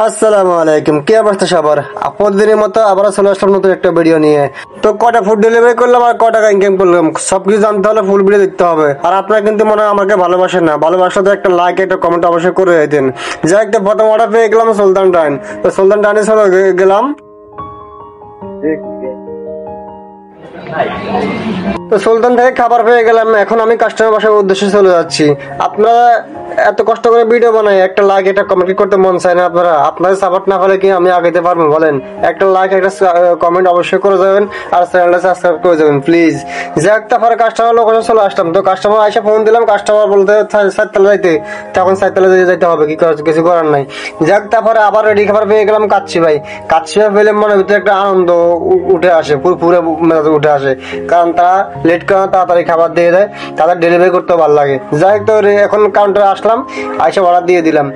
আসসালামু আলাইকুম, কি অবস্থা সবার? প্রতিদিনের মতো আবার চলে আসলাম নতুন একটা ভিডিও নিয়ে। তো কটা ফুড ডেলিভারি করলাম আর কটা ইনকাম করলাম সবকিছু জানতে হলে ফুল ভিডিও দেখতে হবে। আর আপনারা কিন্তু মনে হয় আমাকে ভালোবাসেন না, ভালোবাসলে তো একটা লাইক একটা কমেন্ট অবশ্যই করে দিতেন। যাই একটা প্রথম অর্ডার পেয়ে গেলাম সুলতান ডাইন। তো সুলতান ডাইনে চলে গেলাম। তো সুলতান থেকে খাবার পেয়ে গেলাম, এখন আমি কাস্টমার বাসার উদ্দেশ্যে চলে যাচ্ছি। আপনারা এত কষ্ট করে ভিডিও বানাই, একটা লাইক একটা কমেন্ট করতে মন চায় না? আপনাদের সাপোর্ট না হলে কি আমি আগাইতে পারবো বলেন? একটা লাইক একটা কমেন্ট অবশ্যই করে যাবেন আর চ্যানেলটা সাবস্ক্রাইব করে যাবেন প্লিজ। যাক, তারপরে কাস্টমার লোকেশন চলে আসলাম। তো কাস্টমার এসে ফোন দিলাম, কাস্টমার বলতে সাততলা যাইতে, তখন সাততলা যেতে হবে, কি কিছু করার নাই। যাক, তারপরে আবার রেডি খাবার পেয়ে গেলাম কাচ্চি ভাই। কাচ্চি ভাই পেলে মনের ভিতরে একটা আনন্দ উঠে আসে, পুরো মেজাজ উঠে আসে, কারণ তারা লেট করে তাড়াতাড়ি খাবার দিয়ে দেয়, তাদের ডেলিভারি করতে ভালো লাগে। যাই হোক, তো এখন কাউন্টারে আসলাম, এসে অর্ডার দিয়ে দিলাম।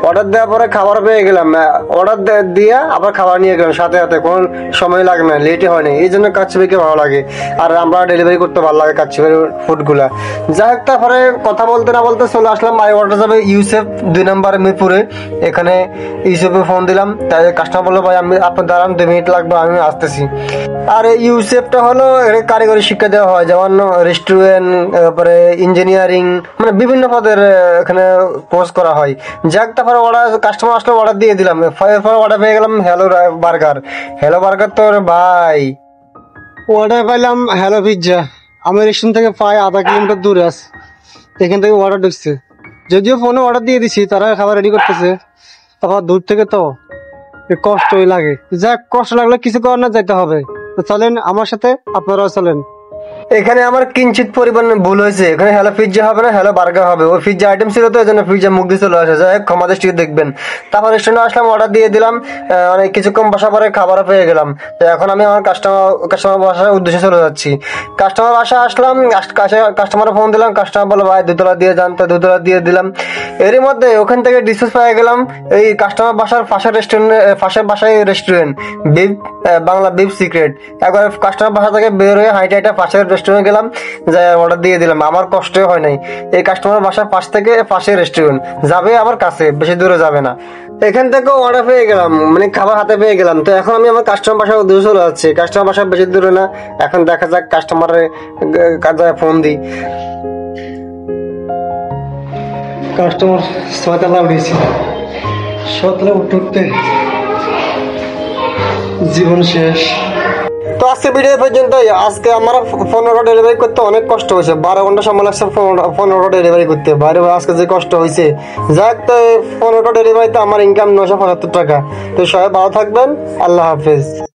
অর্ডার দেওয়ার পরে খাবার পেয়ে গেলাম, অর্ডার দিয়ে আবার খাবার নিয়ে গেলাম সাথে সাথে, কোনো সময় লাগে না, লেটে হয় না। এই জন্য কাচ্চি ভাইকে ভালো লাগে আর আমরা ডেলিভারি করতে ভালো লাগে কাচ্চি ভাইয়ের ফুডগুলা। যাই হোক, তারপরে কথা বলতে না বলতে চলে আসলাম বাই অর্ডার যাবে ইউসেফ 2 নম্বর মিরপুরে। এখানে ইউসেফে ফোন দিলাম, তাই কাস্টমার বললো ভাই আমি আপনার দাঁড়ান 2 মিনিট লাগবে, আমি আসতেছি। আর এই ইউসেফটা হলো কারিগরি শিক্ষা দেওয়া হয়, যেমন রেস্টুরেন্ট, তারপরে ইঞ্জিনিয়ারিং, মানে বিভিন্ন পদের এখানে কোর্স করা হয়। যাক, তারপরে অর্ডার কাস্টমার আসলে অর্ডার দিয়ে দিলাম। এরপর অর্ডার পেয়ে গেলাম হ্যালো বার্গার। হ্যালো বার্গার তো ভাই অর্ডার পাইলাম হ্যালো পিৎজা। আমি রেস্টুরেন্ট থেকে প্রায় আধা কিলোমিটার দূরে আছে, এখান থেকে অর্ডার ঢুকছে। যদিও ফোনে অর্ডার দিয়ে দিছি, তারা খাবার রেডি করতেছে, তারপর দূর থেকে তো কষ্টই লাগে। যাক, কষ্ট লাগলে কিছু করার না, যাইতে হবে। তো চলেন আমার সাথে, আপনারাও চলেন। এখানে আমার কিঞ্চিত পরিমাণ ভুল হয়েছে, এখানে হ্যালো পিৎজা হবে না, হ্যালো বার্গার হবে। ওই পিৎজা আইটেম ছিল তো, এই জন্য পিৎজা মুখ দিয়ে চলে আসে। যাই হোক, ক্ষমা দৃষ্টিতে দেখবেন। তারপর রেস্টুরেন্টে আসলাম, অর্ডার দিয়ে দিলাম, অনেক কিছুক্ষণ বসার পরে খাবারও পেয়ে গেলাম। তো এখন আমি আমার কাস্টমার বাসার উদ্দেশ্যে চলে যাচ্ছি। কাস্টমার বাসা আসলাম, কাস্টমারে ফোন দিলাম, কাস্টমার বলো ভাই 2 তলা দিয়ে যান, তো 2 তলা দিয়ে দিলাম। এরই মধ্যে ওখান থেকে ডিসপোজ পেয়ে গেলাম এই কাস্টমার বাসার পাশের রেস্টুরেন্ট, পাশের বাসায় restaurant beef, Bangla beef secret. একবার কাস্টমার বাসা থেকে বের হয়ে হাইটে হাইটে পাশের রেস্টুরেন্টে গেলাম, যাই অর্ডার দিয়ে দিলাম। আমার কষ্ট হয় নাই, এই কাস্টমার বাসার পাশ থেকে পাশে রেস্টুরেন্ট যাবে, আবার কাছে, বেশি দূরে যাবে না। এখান থেকে অর্ডার পেয়ে গেলাম, মানে খাবার হাতে পেয়ে গেলাম। তো এখন আমি আমার কাস্টমার বাসার উদ্দেশ্যে চলে যাচ্ছি। কাস্টমার বাসা বেশি দূরে না, এখন দেখা যাক কাস্টমারের কাছে ফোন দিই। কাস্টমার 6 তলা উঠেছি, 6 তলা উঠতে উঠতে জীবন শেষ। তো আজকে ভিডিও পর্যন্ত। আজকে আমার 15টা ডেলিভারি করতে অনেক কষ্ট হয়েছে, 12 ঘন্টা সময় লাগছে 15টা ডেলিভারি করতে। বাইরে আজকে যে কষ্ট হয়েছে, যাক, তো 15টা ডেলিভারিতে আমার ইনকাম 975 টাকা। তো সবাই ভালো থাকবেন, আল্লাহ হাফেজ।